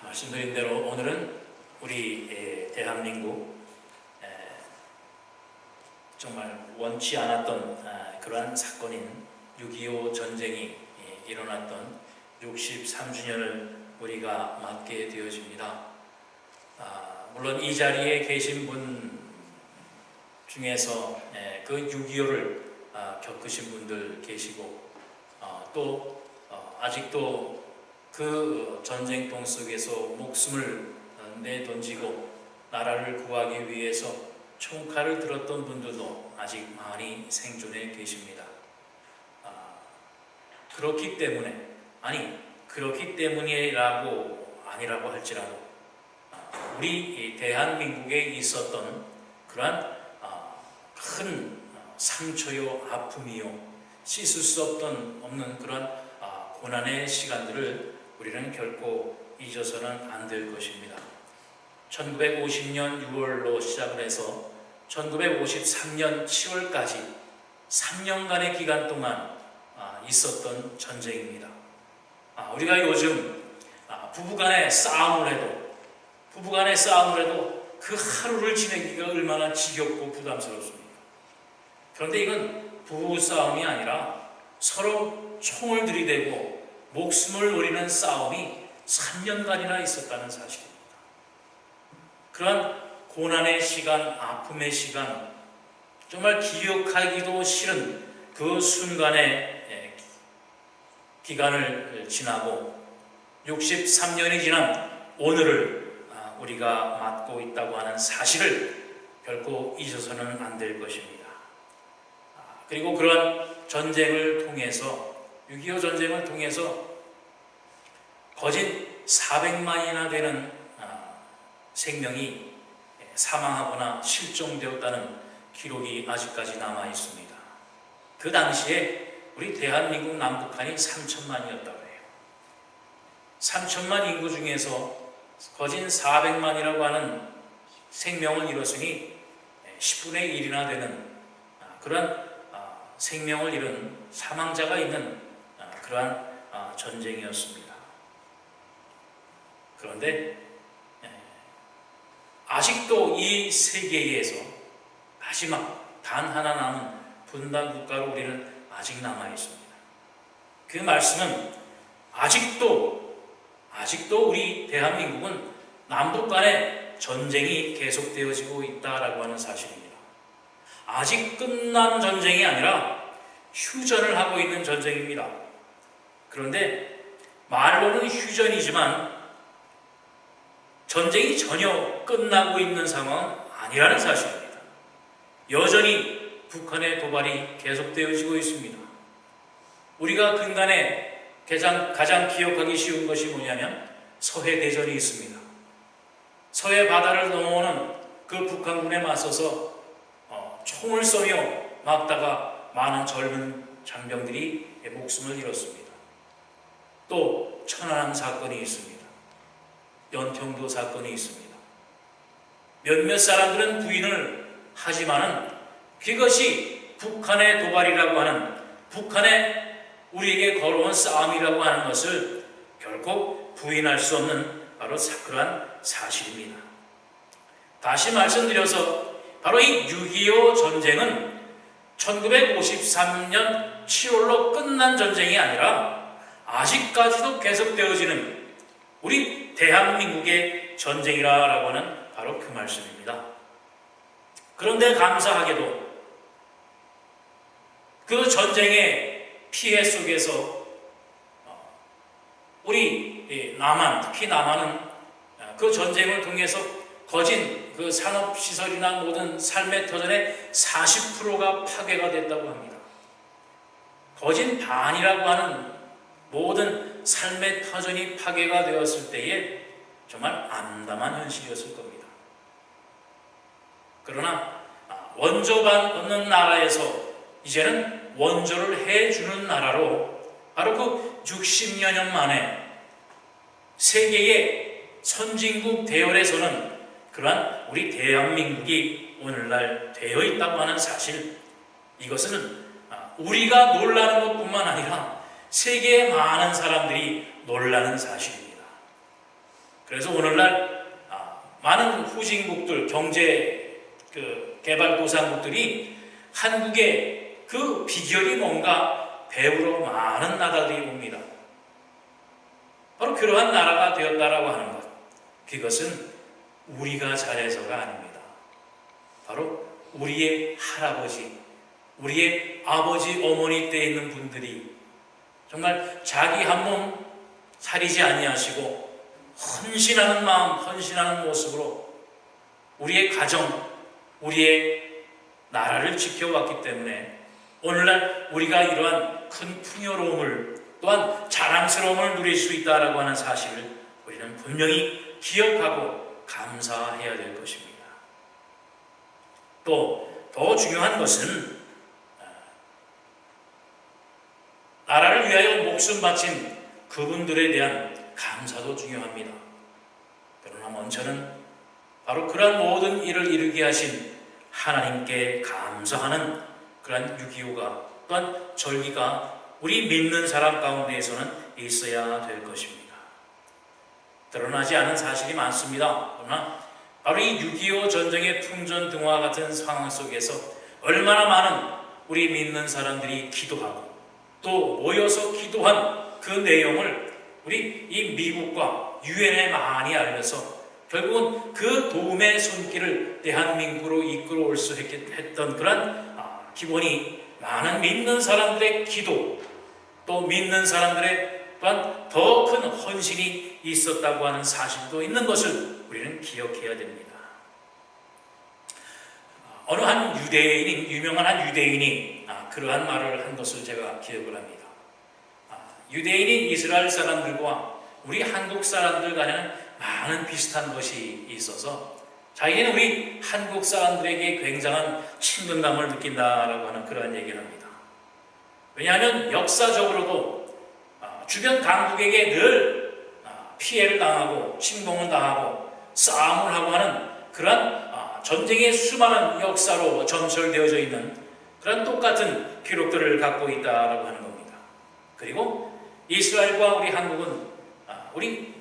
말씀드린 대로 오늘은 우리 대한민국 정말 원치 않았던 그러한 사건인 6.25 전쟁이 일어났던 63주년을 우리가 맞게 되어집니다. 물론 이 자리에 계신 분 중에서 그 6.25를 겪으신 분들 계시고 또 아직도 그 전쟁통 속에서 목숨을 내던지고 나라를 구하기 위해서 총칼을 들었던 분들도 아직 많이 생존해 계십니다. 그렇기 때문이라고 아니라고 할지라도 우리 대한민국에 있었던 그러한 큰 상처요 아픔이요 씻을 수 없는 그런 고난의 시간들을 우리는 결코 잊어서는 안 될 것입니다. 1950년 6월로 시작을 해서 1953년 7월까지 3년간의 기간 동안 있었던 전쟁입니다. 우리가 요즘 부부간의 싸움을 해도 그 하루를 지내기가 얼마나 지겹고 부담스럽습니까? 그런데 이건 부부싸움이 아니라 서로 총을 들이대고 목숨을 노리는 싸움이 3년간이나 있었다는 사실입니다. 그러한 고난의 시간, 아픔의 시간, 정말 기억하기도 싫은 그 순간의 기간을 지나고 63년이 지난 오늘을 우리가 맞고 있다고 하는 사실을 결코 잊어서는 안 될 것입니다. 그리고 그러한 전쟁을 통해서 6.25 전쟁을 통해서 거진 400만이나 되는 생명이 사망하거나 실종되었다는 기록이 아직까지 남아 있습니다. 그 당시에 우리 대한민국 남북한이 3천만이었다고 해요. 3천만 인구 중에서 거진 400만이라고 하는 생명을 잃었으니 10분의 1이나 되는 그런 생명을 잃은 사망자가 있는 그러한 전쟁이었습니다. 그런데 아직도 이 세계에서 마지막 단 하나 남은 분단 국가로 우리는 아직 남아 있습니다. 그 말씀은 아직도 우리 대한민국은 남북 간의 전쟁이 계속되어지고 있다라고 하는 사실입니다. 아직 끝난 전쟁이 아니라 휴전을 하고 있는 전쟁입니다. 그런데 말로는 휴전이지만 전쟁이 전혀 끝나고 있는 상황은 아니라는 사실입니다. 여전히 북한의 도발이 계속되어지고 있습니다. 우리가 근간에 가장 기억하기 쉬운 것이 뭐냐면 서해대전이 있습니다. 서해 바다를 넘어오는 그 북한군에 맞서서 총을 쏘며 막다가 많은 젊은 장병들이 목숨을 잃었습니다. 또 천안함 사건이 있습니다. 연평도 사건이 있습니다. 몇몇 사람들은 부인을 하지만은 그것이 북한의 도발이라고 하는 북한의 우리에게 걸어온 싸움이라고 하는 것을 결코 부인할 수 없는 바로 그러한 사실입니다. 다시 말씀드려서 바로 이 6.25 전쟁은 1953년 7월로 끝난 전쟁이 아니라 아직까지도 계속되어지는 우리 대한민국의 전쟁이라고 하는 바로 그 말씀입니다. 그런데 감사하게도 그 전쟁의 피해 속에서 우리 남한, 특히 남한은 그 전쟁을 통해서 거진 그 산업시설이나 모든 삶의 터전의 40%가 파괴가 됐다고 합니다. 거진 반이라고 하는 모든 삶의 터전이 파괴가 되었을 때에 정말 암담한 현실이었을 겁니다. 그러나 원조가 없는 나라에서 이제는 원조를 해주는 나라로 바로 그 60여 년 만에 세계의 선진국 대열에서는 그러한 우리 대한민국이 오늘날 되어 있다고 하는 사실, 이것은 우리가 놀라는 것뿐만 아니라 세계의 많은 사람들이 놀라는 사실입니다. 그래서 오늘날 많은 후진국들, 경제 개발도상국들이 한국의 그 비결이 뭔가 배우러 많은 나라들이 옵니다. 바로 그러한 나라가 되었다라고 하는 것. 그것은 우리가 잘해서가 아닙니다. 바로 우리의 할아버지, 우리의 아버지, 어머니 때 있는 분들이 정말 자기 한 몸 살이지 아니하시고 헌신하는 마음, 헌신하는 모습으로 우리의 가정, 우리의 나라를 지켜왔기 때문에 오늘날 우리가 이러한 큰 풍요로움을 또한 자랑스러움을 누릴 수 있다라고 하는 사실을 우리는 분명히 기억하고 감사해야 될 것입니다. 또 더 중요한 것은 나라를 위하여 목숨 바친 그분들에 대한 감사도 중요합니다. 그러나 먼저는 바로 그러한 모든 일을 이루게 하신 하나님께 감사하는 그러한 6.25가 또한 절기가 우리 믿는 사람 가운데에서는 있어야 될 것입니다. 드러나지 않은 사실이 많습니다. 그러나 바로 이 6.25 전쟁의 풍전등화 같은 상황 속에서 얼마나 많은 우리 믿는 사람들이 기도하고 또 모여서 기도한 그 내용을 우리 이 미국과 유엔에 많이 알려서 결국은 그 도움의 손길을 대한민국으로 이끌어올 수 했던 그런 기본이 많은 믿는 사람들의 기도, 또 믿는 사람들의 또한 더 큰 헌신이 있었다고 하는 사실도 있는 것을 우리는 기억해야 됩니다. 어느 한 유대인이, 유명한 한 유대인이 그러한 말을 한 것을 제가 기억을 합니다. 유대인인 이스라엘 사람들과 우리 한국 사람들 간에는 많은 비슷한 것이 있어서 자기는 우리 한국 사람들에게 굉장한 친근감을 느낀다라고 하는 그러한 얘기를 합니다. 왜냐하면 역사적으로도 주변 강국에게 늘 피해를 당하고 침공을 당하고 싸움을 하고 하는 그러한 전쟁의 수많은 역사로 전설되어져 있는 그런 똑같은 기록들을 갖고 있다라고 하는 겁니다. 그리고 이스라엘과 우리 한국은 우리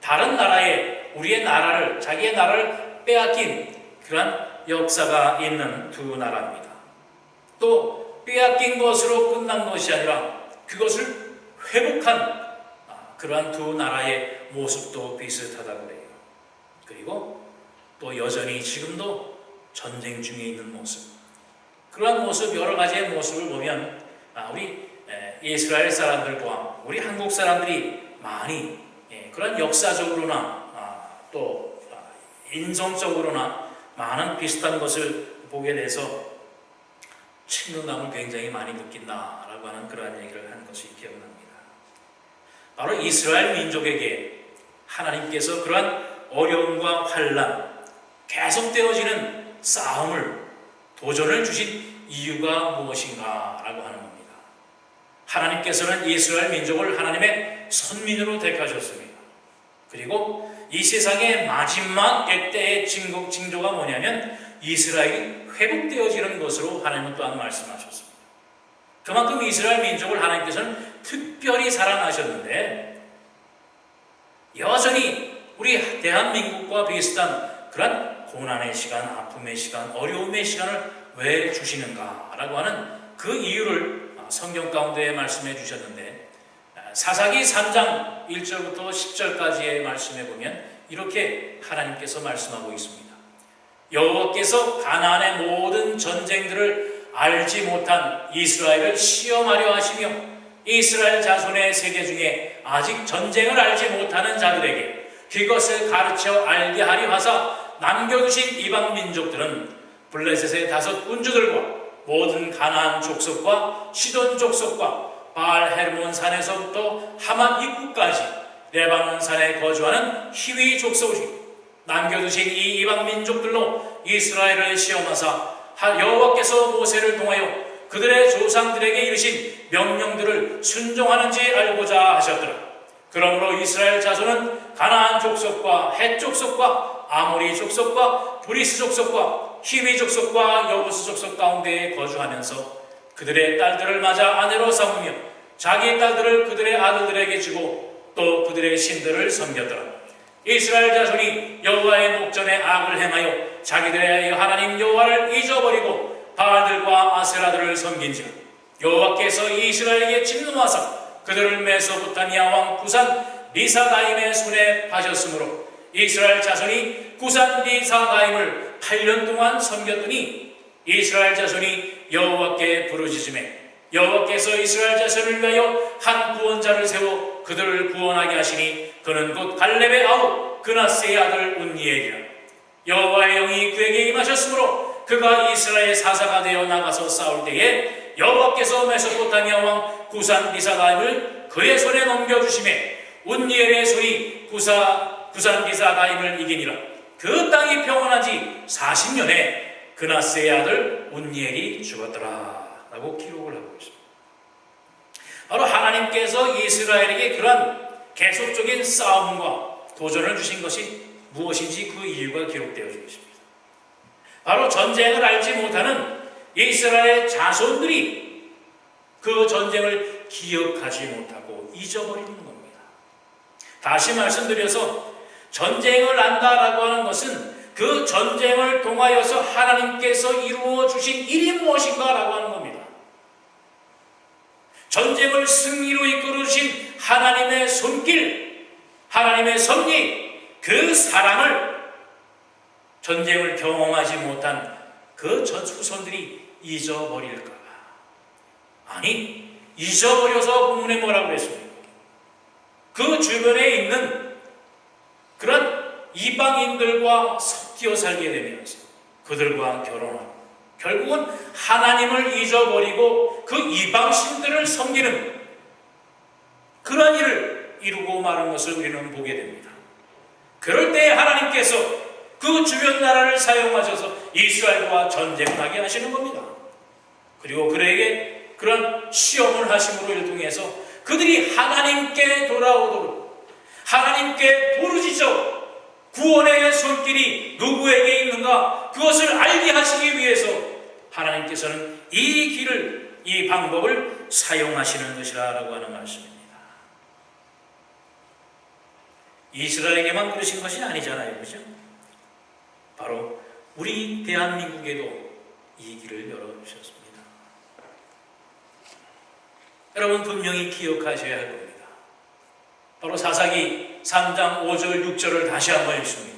다른 나라의 우리의 나라를 자기의 나라를 빼앗긴 그러한 역사가 있는 두 나라입니다. 또 빼앗긴 것으로 끝난 것이 아니라 그것을 회복한 그러한 두 나라의 모습도 비슷하다고 해요. 그리고 또 여전히 지금도 전쟁 중에 있는 모습, 그러한 모습, 여러 가지의 모습을 보면 우리 이스라엘 사람들과 우리 한국 사람들이 많이 그런 역사적으로나 또 인성적으로나 많은 비슷한 것을 보게 돼서 친근감을 굉장히 많이 느낀다라고 하는 그러한 얘기를 한 것이 기억납니다. 바로 이스라엘 민족에게 하나님께서 그러한 어려움과 환난, 계속되어지는 싸움을, 도전을 주신 이유가 무엇인가라고 하는 겁니다. 하나님께서는 이스라엘 민족을 하나님의 선민으로 택하셨습니다. 그리고 이 세상의 마지막 때의 징조가 뭐냐면 이스라엘이 회복되어지는 것으로 하나님은 또한 말씀하셨습니다. 그만큼 이스라엘 민족을 하나님께서는 특별히 사랑하셨는데 여전히 우리 대한민국과 비슷한 그런 고난의 시간, 아픔의 시간, 어려움의 시간을 왜 주시는가라고 하는 그 이유를 성경 가운데 말씀해 주셨는데 사사기 3장 1절부터 10절까지의 말씀에 보면 이렇게 하나님께서 말씀하고 있습니다. 여호와께서 가나안의 모든 전쟁들을 알지 못한 이스라엘을 시험하려 하시며 이스라엘 자손의 세대 중에 아직 전쟁을 알지 못하는 자들에게 그것을 가르쳐 알게 하려 하사 남겨두신 이방 민족들은 블레셋의 5 군주들과 모든 가나안 족속과 시돈 족속과 바알 헤르몬 산에서부터 하만 입구까지 레바논 산에 거주하는 히위 족속이 남겨두신 이 이방 민족들로 이스라엘을 시험하사 여호와께서 모세를 통하여 그들의 조상들에게 이르신 명령들을 순종하는지 알고자 하셨더라. 그러므로 이스라엘 자손은 가나안 족속과 헷 족속과 아모리 족속과 브리스 족속과 히위 족속과 여부스 족속 가운데에 거주하면서 그들의 딸들을 맞아 아내로 삼으며 자기의 딸들을 그들의 아들들에게 주고 또 그들의 신들을 섬겼더라. 이스라엘 자손이 여호와의 목전에 악을 행하여 자기들의 하나님 여호와를 잊어버리고 바알들과 아세라들을 섬긴지라. 여호와께서 이스라엘에게 진노하사 그들을 메소포타미아 왕 구산 리사다임의 손에 파셨으므로 이스라엘 자손이 구산 리사다임을 8년 동안 섬겼더니 이스라엘 자손이 여호와께 부르짖으매 여호와께서 이스라엘 자손을 위하여 한 구원자를 세워 그들을 구원하게 하시니 그는 곧 갈렙의 아우 그나스의 아들 운니엘이라. 여호와의 영이 그에게 임하셨으므로 그가 이스라엘의 사사가 되어 나가서 싸울 때에 여호와께서 메소포타미아 왕 구산 리사다임을 그의 손에 넘겨주시매 운니엘의 손이 구산 리사다임을 이기니라. 그 땅이 평온한 지 40년에 그나스의 아들 운니엘이 죽었더라 라고 기록을 하고 있습니다. 바로 하나님께서 이스라엘에게 그런 계속적인 싸움과 도전을 주신 것이 무엇인지 그 이유가 기록되어 있습니다. 바로 전쟁을 알지 못하는 이스라엘 자손들이 그 전쟁을 기억하지 못하고 잊어버리는 겁니다. 다시 말씀드려서 전쟁을 안다라고 하는 것은 그 전쟁을 통하여서 하나님께서 이루어 주신 일이 무엇인가 라고 하는 겁니다. 전쟁을 승리로 이끌어 주신 하나님의 손길, 하나님의 섭리, 그 사랑을 전쟁을 경험하지 못한 그 후손들이 잊어버릴까? 아니, 잊어버려서 본문에 뭐라고 그랬습니까? 그 주변에 있는 그런 이방인들과 섞여 살게 되면서 그들과 결혼하고 결국은 하나님을 잊어버리고 그 이방신들을 섬기는 그런 일을 이루고 마는 것을 우리는 보게 됩니다. 그럴 때 하나님께서 그 주변 나라를 사용하셔서 이스라엘과 전쟁하게 하시는 겁니다. 그리고 그들에게 그런 시험을 하심으로 이를 통해서 그들이 하나님께 돌아오도록 하나님께 부르짖어 구원의 손길이 누구에게 있는가 그것을 알게 하시기 위해서 하나님께서는 이 길을, 이 방법을 사용하시는 것이라고 하는 말씀입니다. 이스라엘에게만 그러신 것이 아니잖아요, 그렇죠? 바로 우리 대한민국에도 이 길을 열어주셨습니다. 여러분 분명히 기억하셔야 할 겁니다. 바로 사사기 3장 5절 6절을 다시 한번 읽습니다.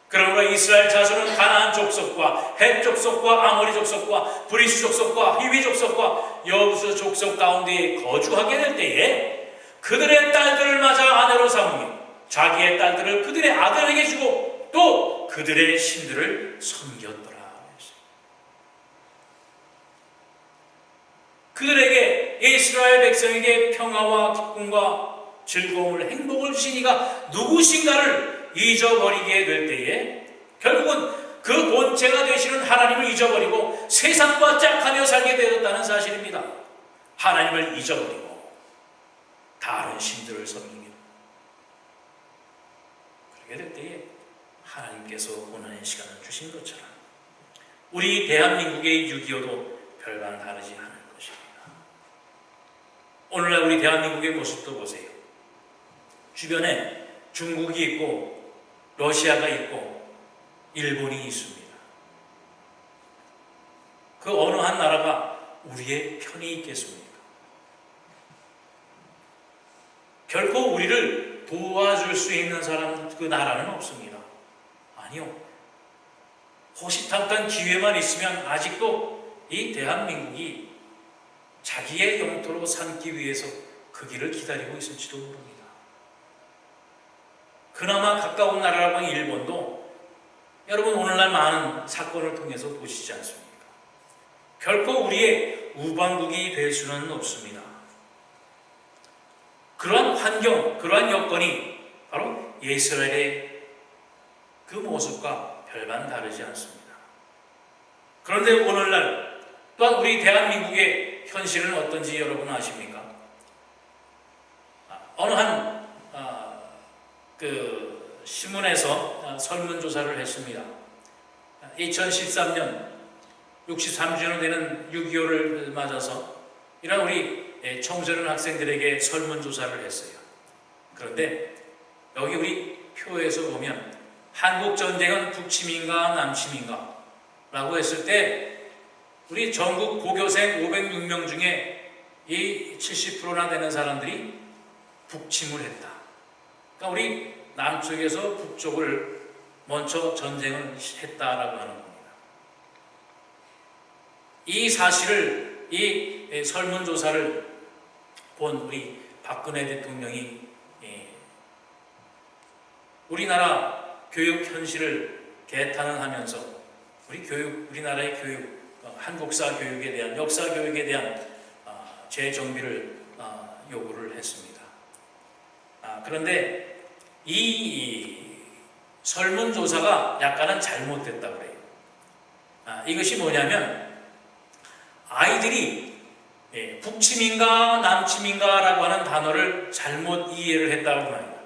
그러므로 이스라엘 자손은 가나안 족속과 헷 족속과 아모리 족속과 브리스 족속과 히위 족속과 여부스 족속 가운데 거주하게 될 때에 그들의 딸들을 맞아 아내로 삼으며 자기의 딸들을 그들의 아들에게 주고 또 그들의 신들을 섬겼더라. 그들에게 이스라엘 백성에게 평화와 기쁨과 즐거움을 행복을 주신 이가 누구신가를 잊어버리게 될 때에 결국은 그 본체가 되시는 하나님을 잊어버리고 세상과 짝하며 살게 되었다는 사실입니다. 하나님을 잊어버리고 다른 신들을 섬기게 그렇게 될 때에 하나님께서 고난의 시간을 주신 것처럼 우리 대한민국의 6.25도 별반 다르지 않을 것입니다. 오늘날 우리 대한민국의 모습도 보세요. 주변에 중국이 있고 러시아가 있고 일본이 있습니다. 그 어느 한 나라가 우리의 편이 있겠습니까? 결코 우리를 도와줄 수 있는 사람, 그 나라는 없습니다. 아니요. 호시탐탐 기회만 있으면 아직도 이 대한민국이 자기의 영토로 삼기 위해서 그 길을 기다리고 있을지도 모릅니다. 그나마 가까운 나라라고 일본도 여러분 오늘날 많은 사건을 통해서 보시지 않습니까? 결코 우리의 우방국이 될 수는 없습니다. 그러한 환경, 그러한 여건이 바로 이스라엘의 그 모습과 별반 다르지 않습니다. 그런데 오늘날 또한 우리 대한민국의 현실은 어떤지 여러분 아십니까? 어느 한 신문에서 설문조사를 했습니다. 2013년 63주년 되는 6.25를 맞아서 이런 우리 청소년 학생들에게 설문조사를 했어요. 그런데 여기 우리 표에서 보면 한국 전쟁은 북침인가 남침인가 라고 했을 때 우리 전국 고교생 506명 중에 이 70%나 되는 사람들이 북침을 했다. 그러니까 우리 남쪽에서 북쪽을 먼저 전쟁을 했다라고 하는 겁니다. 이 사실을, 이 설문조사를 본 우리 박근혜 대통령이 우리나라 교육 현실을 개탄을 하면서 우리나라의 교육, 한국사 교육에 대한, 역사 교육에 대한 재정비를 요구를 했습니다. 그런데 이 설문조사가 약간은 잘못됐다고 그래요. 이것이 뭐냐면 아이들이 북침인가 남침인가라고 하는 단어를 잘못 이해를 했다고 합니다.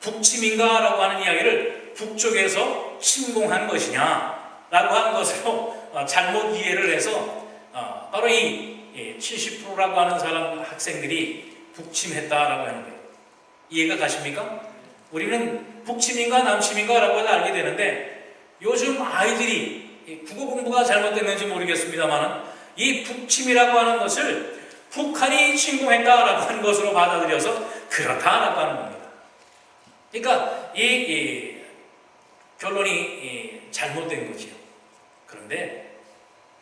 북침인가라고 하는 이야기를 북쪽에서 침공한 것이냐라고 하는 것으로 잘못 이해를 해서 바로 이 70%라고 하는 학생들이 북침했다라고 하는 거예요. 이해가 가십니까? 우리는 북침인가 남침인가라고 알게 되는데 요즘 아이들이 국어 공부가 잘못됐는지 모르겠습니다만 이 북침이라고 하는 것을 북한이 침공했다라고 하는 것으로 받아들여서 그렇다라고 하는 겁니다. 그러니까 이 결론이 잘못된 거지요. 그런데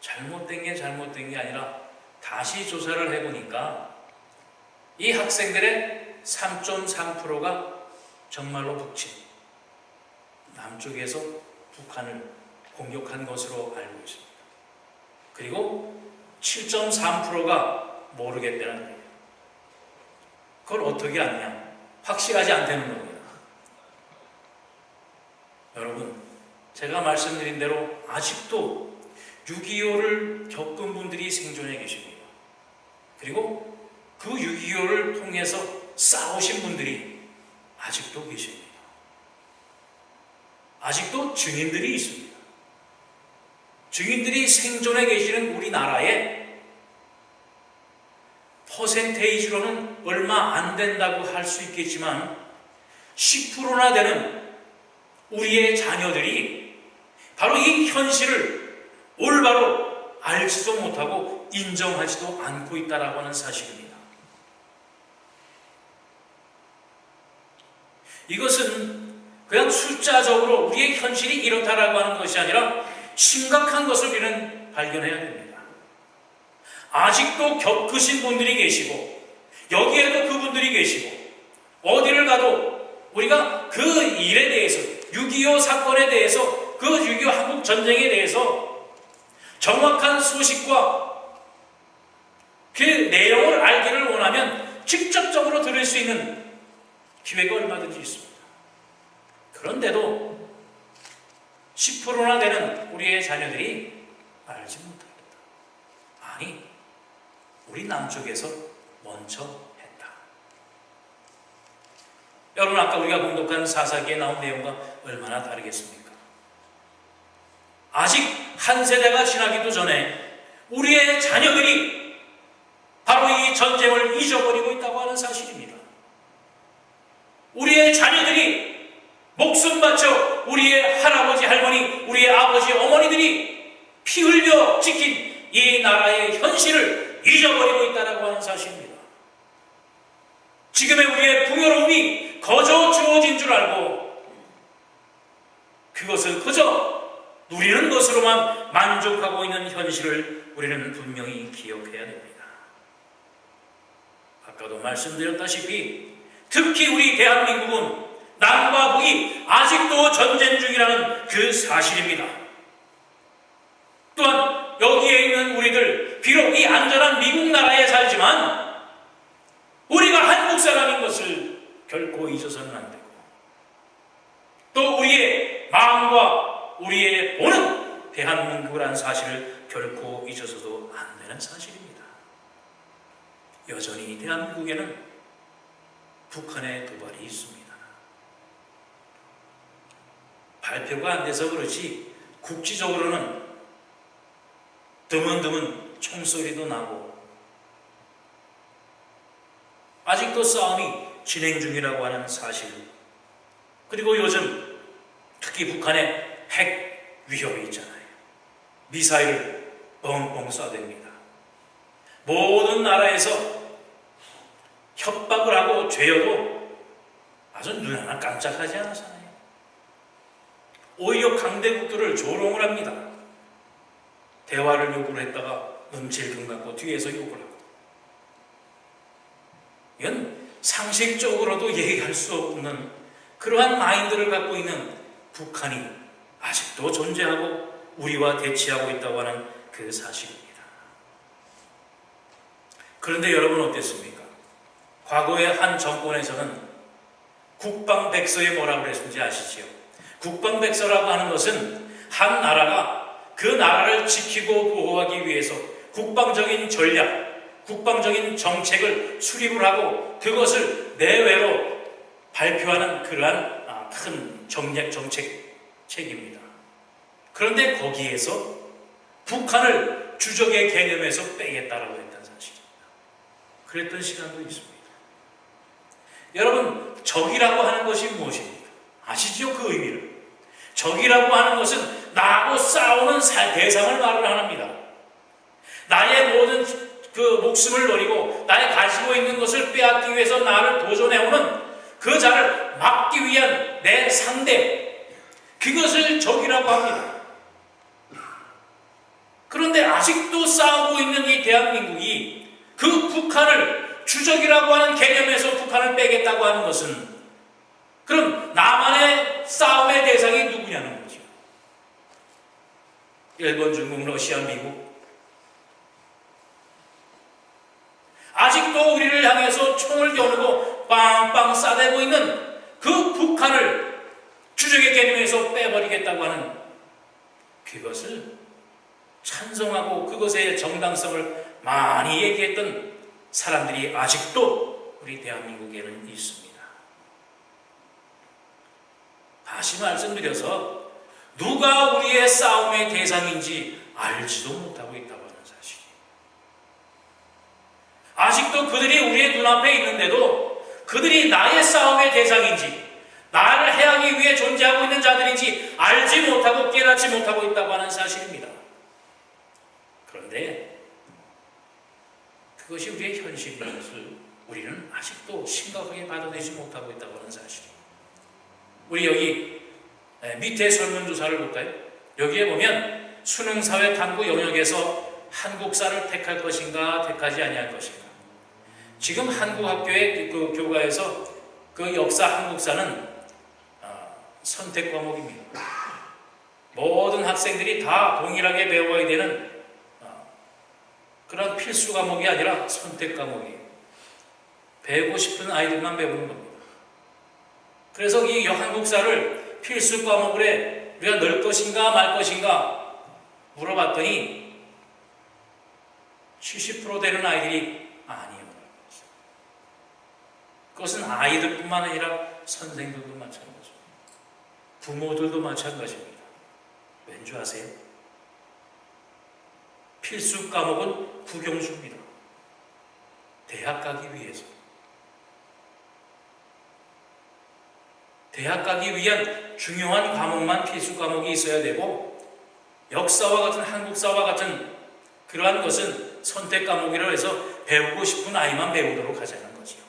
잘못된 게 아니라 다시 조사를 해보니까 이 학생들의 3.3%가 정말로 북침, 남쪽에서 북한을 공격한 것으로 알고 있습니다. 그리고 7.3%가 모르겠다는 거예요. 그걸 어떻게 아느냐? 확실하지 않다는 겁니다. 여러분, 제가 말씀드린 대로 아직도 6.25를 겪은 분들이 생존해 계십니다. 그리고 그 6.25를 통해서 싸우신 분들이 아직도 계십니다. 아직도 증인들이 있습니다. 증인들이 생존해 계시는 우리나라에 퍼센테이지로는 얼마 안 된다고 할 수 있겠지만 10%나 되는 우리의 자녀들이 바로 이 현실을 올바로 알지도 못하고 인정하지도 않고 있다라고 하는 사실입니다. 이것은 그냥 숫자적으로 우리의 현실이 이렇다라고 하는 것이 아니라 심각한 것을 우리는 발견해야 됩니다. 아직도 겪으신 분들이 계시고 여기에도 그분들이 계시고 어디를 가도 우리가 그 일에 대해서 6.25 사건에 대해서 그 6.25 한국 전쟁에 대해서 정확한 소식과 그 내용을 알기를 원하면 직접적으로 들을 수 있는 기회가 얼마든지 있습니다. 그런데도 10%나 되는 우리의 자녀들이 알지 못합니다. 아니, 우리 남쪽에서 먼저 했다. 여러분, 아까 우리가 공독한 사사기에 나온 내용과 얼마나 다르겠습니까? 아직 한 세대가 지나기도 전에 우리의 자녀들이 바로 이 전쟁을 잊어버리고 있다고 하는 사실입니다. 우리의 자녀들이 목숨 바쳐 우리의 할아버지, 할머니, 우리의 아버지, 어머니들이 피 흘려 지킨 이 나라의 현실을 잊어버리고 있다고 하는 사실입니다. 지금의 우리의 풍요로움이 거저 주어진 줄 알고 그것을 그저 누리는 것으로만 만족하고 있는 현실을 우리는 분명히 기억해야 됩니다. 아까도 말씀드렸다시피 특히 우리 대한민국은 남과 북이 아직도 전쟁 중이라는 그 사실입니다. 또한 여기에 있는 우리들, 비록 이 안전한 미국 나라에 살지만 우리가 한국 사람인 것을 결코 잊어서는 안 되고, 또 우리의 마음과 우리의 본은 대한민국이라는 사실을 결코 잊어서도 안 되는 사실입니다. 여전히 대한민국에는 북한의 도발이 있습니다. 발표가 안 돼서 그렇지 국지적으로는 드문드문 총소리도 나고 아직도 싸움이 진행 중이라고 하는 사실, 그리고 요즘 특히 북한의 핵 위협이 있잖아요. 미사일을 뻥뻥 쏴댑니다. 모든 나라에서 협박을 하고 죄어도 아주 눈 하나 깜짝하지 않았잖아요. 오히려 강대국들을 조롱을 합니다. 대화를 요구를 했다가 눈치를 갖고 뒤에서 욕을 하고. 이건 상식적으로도 얘기할 수 없는 그러한 마인드를 갖고 있는 북한이 아직도 존재하고 우리와 대치하고 있다고 하는 그 사실입니다. 그런데 여러분 어땠습니까? 과거의 한 정권에서는 국방백서에 뭐라고 그랬는지 아시지요? 국방백서라고 하는 것은 한 나라가 그 나라를 지키고 보호하기 위해서 국방적인 전략, 국방적인 정책을 수립을 하고 그것을 내외로 발표하는 그러한 큰 정책입니다. 그런데 거기에서 북한을 주적의 개념에서 빼겠다라고 했다는 사실입니다. 그랬던 시간도 있습니다. 여러분, 적이라고 하는 것이 무엇입니까? 아시죠? 그 의미를. 적이라고 하는 것은 나하고 싸우는 대상을 말을 합니다. 나의 모든 그 목숨을 노리고 나의 가지고 있는 것을 빼앗기 위해서 나를 도전해오는 그 자를 막기 위한 내 상대, 그것을 적이라고 합니다. 그런데 아직도 싸우고 있는 이 대한민국이 그 북한을 주적이라고 하는 개념에서 북한을 빼겠다고 하는 것은 그럼 나만의 싸움의 대상이 누구냐는 거죠. 일본, 중국, 러시아, 미국. 아직도 우리를 향해서 총을 겨누고 빵빵 쏴대고 있는 그 북한을 주적의 개념에서 빼버리겠다고 하는 그것을 찬성하고 그것의 정당성을 많이 얘기했던 사람들이 아직도 우리 대한민국에는 있습니다. 다시 말씀드려서 누가 우리의 싸움의 대상인지 알지도 못하고 있다고 하는 사실이에요. 아직도 그들이 우리의 눈앞에 있는데도 그들이 나의 싸움의 대상인지 나를 해하기 위해 존재하고 있는 자들인지 알지 못하고 깨닫지 못하고 있다고 하는 사실입니다. 그런데 그것이 우리의 현실인 것을 우리는 아직도 심각하게 받아들이지 못하고 있다고 하는 사실입니다. 우리 여기 밑에 설문조사를 볼까요? 여기에 보면 수능사회 탐구 영역에서 한국사를 택할 것인가 택하지 아니할 것인가. 지금 한국학교의 그 교과에서 그 역사 한국사는 선택 과목입니다. 모든 학생들이 다 동일하게 배워야 되는 그런 필수 과목이 아니라 선택 과목이에요. 배우고 싶은 아이들만 배우는 겁니다. 그래서 이 한국사를 필수 과목으로 우리가 넣을 것인가 말 것인가 물어봤더니 70% 되는 아이들이 아니요. 그것은 아이들뿐만 아니라 선생들도 마찬가지입니다. 부모들도 마찬가지입니다. 왠지 아세요? 필수 과목은 국영수입니다. 대학 가기 위해서. 대학 가기 위한 중요한 과목만 필수 과목이 있어야 되고 역사와 같은 한국사와 같은 그러한 것은 선택 과목이라고 해서 배우고 싶은 아이만 배우도록 하자는 거지요.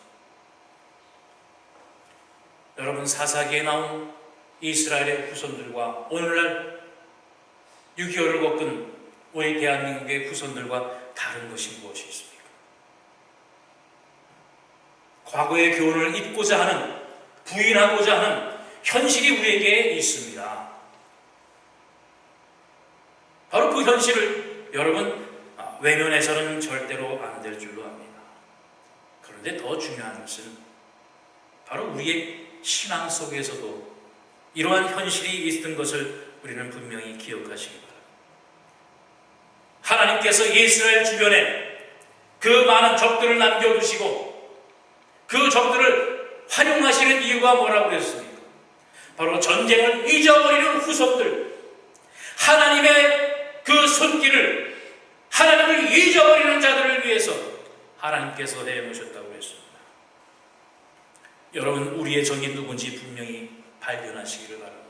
여러분, 사사기에 나온 이스라엘의 후손들과 오늘날 6.25를 겪은 우리 대한민국의 후손들과 다른 것이 무엇이 있습니까? 과거의 교훈을 잊고자 하는, 부인하고자 하는 현실이 우리에게 있습니다. 바로 그 현실을 여러분 외면해서는 절대로 안 될 줄로 압니다. 그런데 더 중요한 것은 바로 우리의 신앙 속에서도 이러한 현실이 있던 것을 우리는 분명히 기억하시기 바랍니다. 하나님께서 이스라엘 주변에 그 많은 적들을 남겨두시고 그 적들을 활용하시는 이유가 뭐라고 그랬습니까? 바로 전쟁을 잊어버리는 후손들, 하나님의 그 손길을, 하나님을 잊어버리는 자들을 위해서 하나님께서 내놓으셨다고 했습니다. 여러분, 우리의 적이 누군지 분명히 발견하시기를 바랍니다.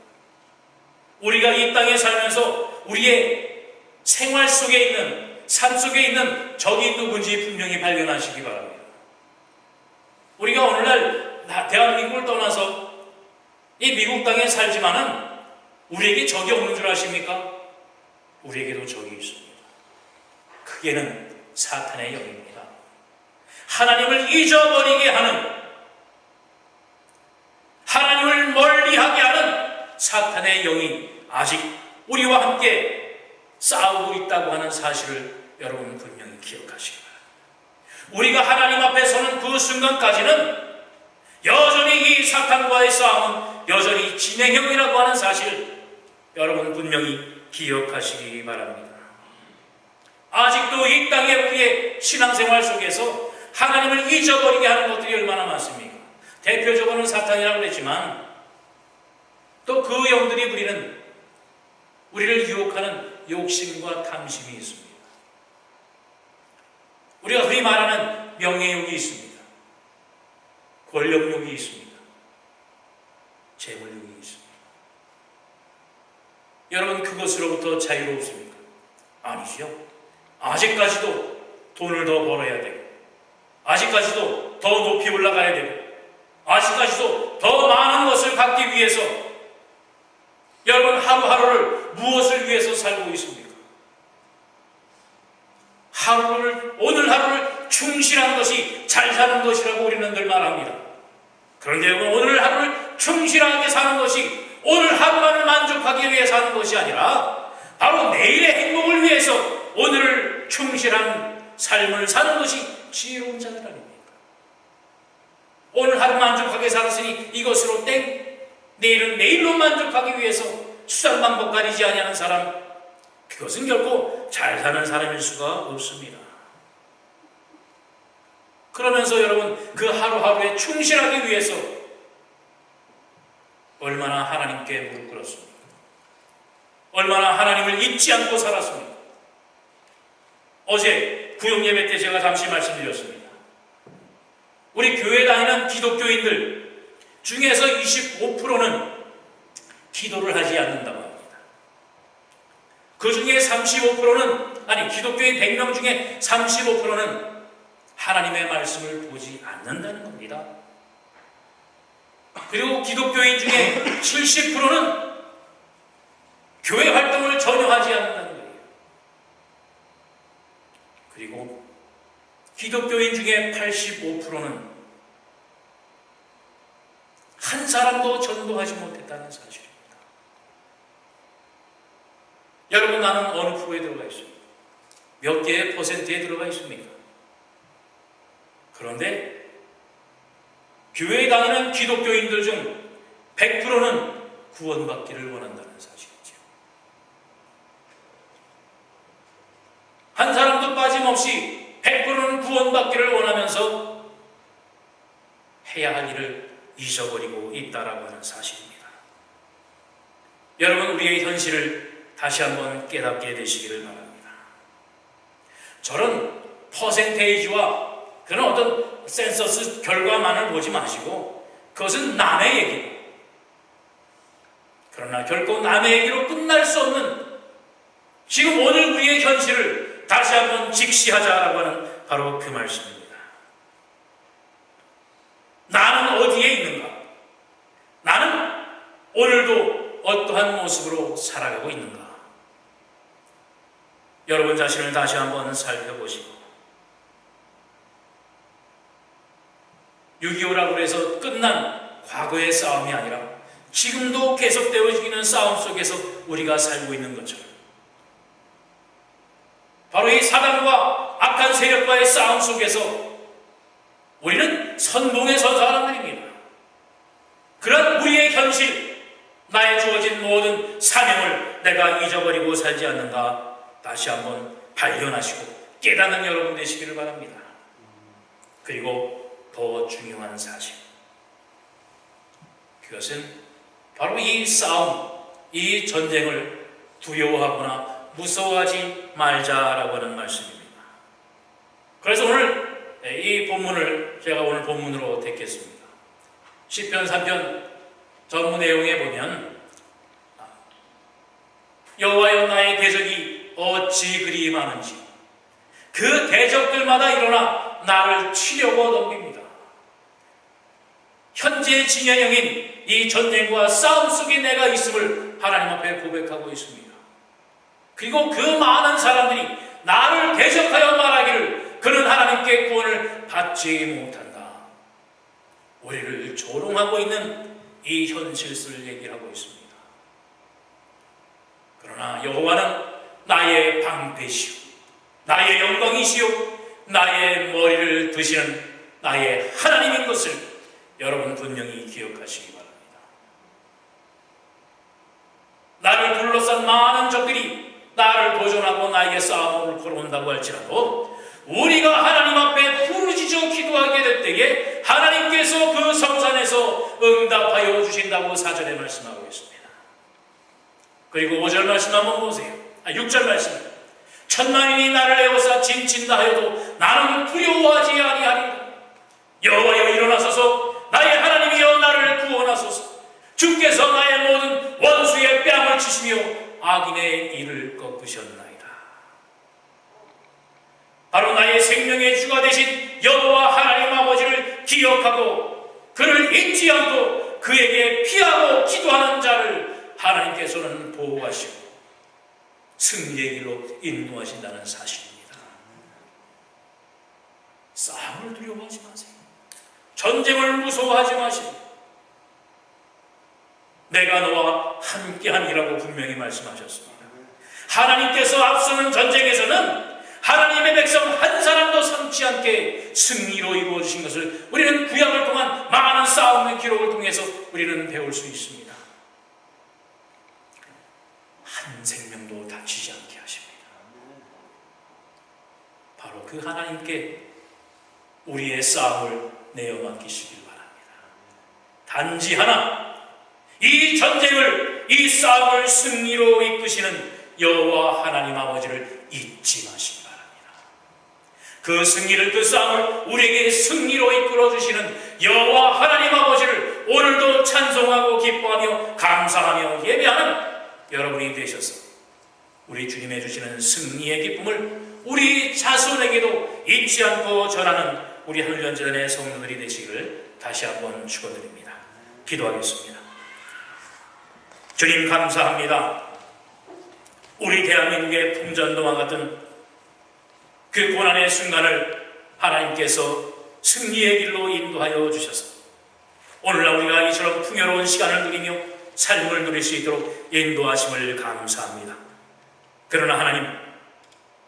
우리가 이 땅에 살면서 우리의 생활 속에 있는, 삶 속에 있는 적이 누군지 분명히 발견하시기 바랍니다. 우리가 오늘날 대한민국을 떠나서 이 미국 땅에 살지만은 우리에게 적이 없는 줄 아십니까? 우리에게도 적이 있습니다. 그게는 사탄의 영입니다. 하나님을 잊어버리게 하는, 하나님을 멀리하게 하는 사탄의 영이 아직 우리와 함께 싸우고 있다고 하는 사실을 여러분 분명히 기억하시기 바랍니다. 우리가 하나님 앞에 서는 그 순간까지는 여전히 이 사탄과의 싸움은 여전히 진행형이라고 하는 사실 여러분 분명히 기억하시기 바랍니다. 아직도 이 땅에 우리의 신앙생활 속에서 하나님을 잊어버리게 하는 것들이 얼마나 많습니까? 대표적으로는 사탄이라고 그랬지만 또 그 영들이 부리는 우리를 유혹하는 욕심과 탐심이 있습니다. 우리가 흔히 말하는 명예욕이 있습니다. 권력욕이 있습니다. 재물욕이 있습니다. 여러분 그것으로부터 자유롭습니까? 아니죠. 아직까지도 돈을 더 벌어야 되고, 아직까지도 더 높이 올라가야 되고, 아직까지도 더 많은 것을 갖기 위해서 여러분 하루하루를 무엇을 위해서 살고 있습니까? 오늘 하루를 충실한 것이 잘 사는 것이라고 우리는 늘 말합니다. 그런데 오늘 하루를 충실하게 사는 것이 오늘 하루만을 만족하기 위해 사는 것이 아니라 바로 내일의 행복을 위해서 오늘을 충실한 삶을 사는 것이 지혜로운 자들 아닙니까? 오늘 하루 만족하게 살았으니 이것으로 땡, 내일은 내일로 만족하기 위해서 수단방법 가리지 아니하는 사람, 그것은 결코 잘 사는 사람일 수가 없습니다. 그러면서 여러분 그 하루하루에 충실하기 위해서 얼마나 하나님께 무릎 꿇었습니까? 얼마나 하나님을 잊지 않고 살았습니까? 어제 구역예배 때 제가 잠시 말씀드렸습니다. 우리 교회 다니는 기독교인들 중에서 25%는 기도를 하지 않는다고 합니다. 그 중에 35%는, 기독교인 100명 중에 35%는 하나님의 말씀을 보지 않는다는 겁니다. 그리고 기독교인 중에 70%는 교회 활동을 전혀 하지 않는다는 거예요. 그리고 기독교인 중에 85%는 한 사람도 전도하지 못했다는 사실입니다. 여러분, 나는 어느 프로에 들어가 있습니까? 몇 개의 퍼센트에 들어가 있습니까? 그런데 교회에 다니는 기독교인들 중 100%는 구원받기를 원한다는 사실이죠. 한 사람도 빠짐없이 100%는 구원받기를 원하면서 해야 할 일을 잊어버리고 있다라고 하는 사실입니다. 여러분, 우리의 현실을 다시 한번 깨닫게 되시기를 바랍니다. 저런 퍼센테이지와 그런 어떤 센서스 결과만을 보지 마시고 그것은 남의 얘기고, 그러나 결코 남의 얘기로 끝날 수 없는 지금 오늘 우리의 현실을 다시 한번 직시하자라고 하는 바로 그 말씀입니다. 나는 어디에 있는가? 나는 오늘도 어떠한 모습으로 살아가고 있는가? 여러분 자신을 다시 한번 살펴보시고 6.25라고 해서 끝난 과거의 싸움이 아니라 지금도 계속되어지는 싸움 속에서 우리가 살고 있는 것처럼 바로 이 사단과 악한 세력과의 싸움 속에서 우리는 선봉에 선 사람들입니다. 그런 우리의 현실, 나의 주어진 모든 사명을 내가 잊어버리고 살지 않는가 다시 한번 발견하시고 깨닫는 여러분 되시기를 바랍니다. 그리고 더 중요한 사실, 그것은 바로 이 싸움, 이 전쟁을 두려워하거나 무서워하지 말자라고 하는 말씀입니다. 그래서 오늘 이 본문을 제가 오늘 본문으로 택했습니다. 시편 3편 전문 내용에 보면 여호와여 나의 대적이 어찌 그리 많은지 그 대적들마다 일어나 나를 치려고 덤빕니다. 현재 진행형인 이 전쟁과 싸움 속에 내가 있음을 하나님 앞에 고백하고 있습니다. 그리고 그 많은 사람들이 나를 대적하여 말하기를 그는 하나님께 구원을 받지 못한다. 우리를 조롱하고 있는 이 현실을 얘기하고 있습니다. 그러나 여호와는 나의 방패시오, 나의 영광이시오, 나의 머리를 드시는 나의 하나님인 것을 여러분 분명히 기억하시기 바랍니다. 나를 둘러싼 많은 적들이 나를 도전하고 나에게 싸움을 걸어온다고 할지라도 우리가 하나님 앞에 부르짖어 기도하게 될 때에 하나님께서 그 성산에서 응답하여 주신다고 사전에 말씀하고 있습니다. 그리고 5절 말씀 한번 보세요. 6절 말씀. 천만인이 나를 에워싸 진친다 하여도 나는 두려워하지 아니하리라. 여호와여 일어나소서, 나의 하나님이여 나를 구원하소서. 주께서 나의 모든 원수의 뺨을 치시며 악인의 이를 꺾으셨나이다. 바로 나의 생명의 주가 되신 여호와 하나님 아버지를 기억하고 그를 잊지 않고 그에게 피하고 기도하는 자를 하나님께서는 보호하시고 승리의 길로 인도하신다는 사실입니다. 싸움을 두려워하지 마세요. 전쟁을 무서워하지 마시고 내가 너와 함께하니라고 분명히 말씀하셨습니다. 하나님께서 앞서는 전쟁에서는 하나님의 백성 한 사람도 삼지 않게 승리로 이루어주신 것을 우리는 구약을 통한 많은 싸움의 기록을 통해서 우리는 배울 수 있습니다. 한 생명도 다치지 않게 하십니다. 바로 그 하나님께 우리의 싸움을 내어 맡기시길 바랍니다. 단지 하나, 이 전쟁을, 이 싸움을 승리로 이끄시는 여호와 하나님 아버지를 잊지 마시기 바랍니다. 그 승리를, 그 싸움을 우리에게 승리로 이끌어주시는 여호와 하나님 아버지를 오늘도 찬송하고 기뻐하며 감사하며 예배하는 여러분이 되셔서 우리 주님의 주시는 승리의 기쁨을 우리 자손에게도 잊지 않고 전하는 우리 한련전의 성도들이 되시기를 다시 한번 축원드립니다. 기도하겠습니다. 주님 감사합니다. 우리 대한민국의 풍전도와 같은 그 고난의 순간을 하나님께서 승리의 길로 인도하여 주셔서 오늘날 우리가 이처럼 풍요로운 시간을 누리며 삶을 누릴 수 있도록 인도하심을 감사합니다. 그러나 하나님,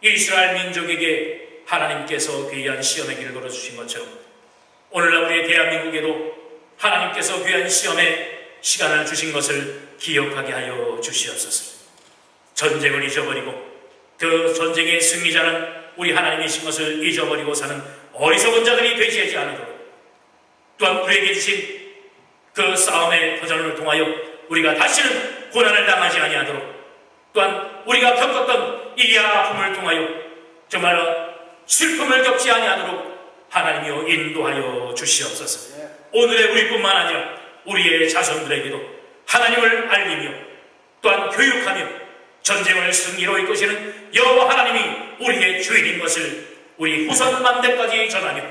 이스라엘 민족에게 하나님께서 귀한 시험의 길을 걸어주신 것처럼 오늘날 우리의 대한민국에도 하나님께서 귀한 시험의 시간을 주신 것을 기억하게 하여 주시옵소서. 전쟁을 잊어버리고 그 전쟁의 승리자는 우리 하나님이신 것을 잊어버리고 사는 어리석은 자들이 되지 않도록, 또한 우리에게 주신 그 싸움의 도전을 통하여 우리가 다시는 고난을 당하지 아니하도록, 또한 우리가 겪었던 이 아픔을 통하여 정말 슬픔을 겪지 아니하도록 하나님이여 인도하여 주시옵소서. 오늘의 우리뿐만 아니라 우리의 자손들에게도 하나님을 알리며 또한 교육하며 전쟁을 승리로 이끄시는 여호와 하나님이 우리의 주인인 것을 우리 후손 만대까지 전하며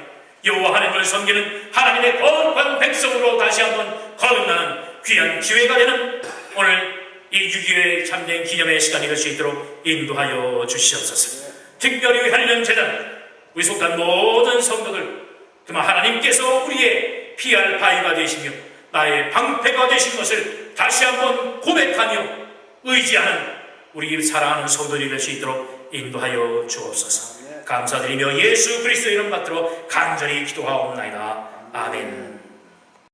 여호와 하나님을 섬기는 하나님의 거룩한 백성으로 다시 한번 거듭나는 귀한 기회가 되는 오늘 이 6.25의 참된 기념의 시간이 될 수 있도록 인도하여 주시옵소서. 특별히 한련재단 우리 속한 모든 성도들, 그만 하나님께서 우리의 피할 바위가 되시며 나의 방패가 되신 것을 다시 한번 고백하며 의지하는 우리 사랑하는 성도들이 될 수 있도록 인도하여 주옵소서. 감사드리며 예수 그리스도의 이름 받들어 간절히 기도하옵나이다. 아멘.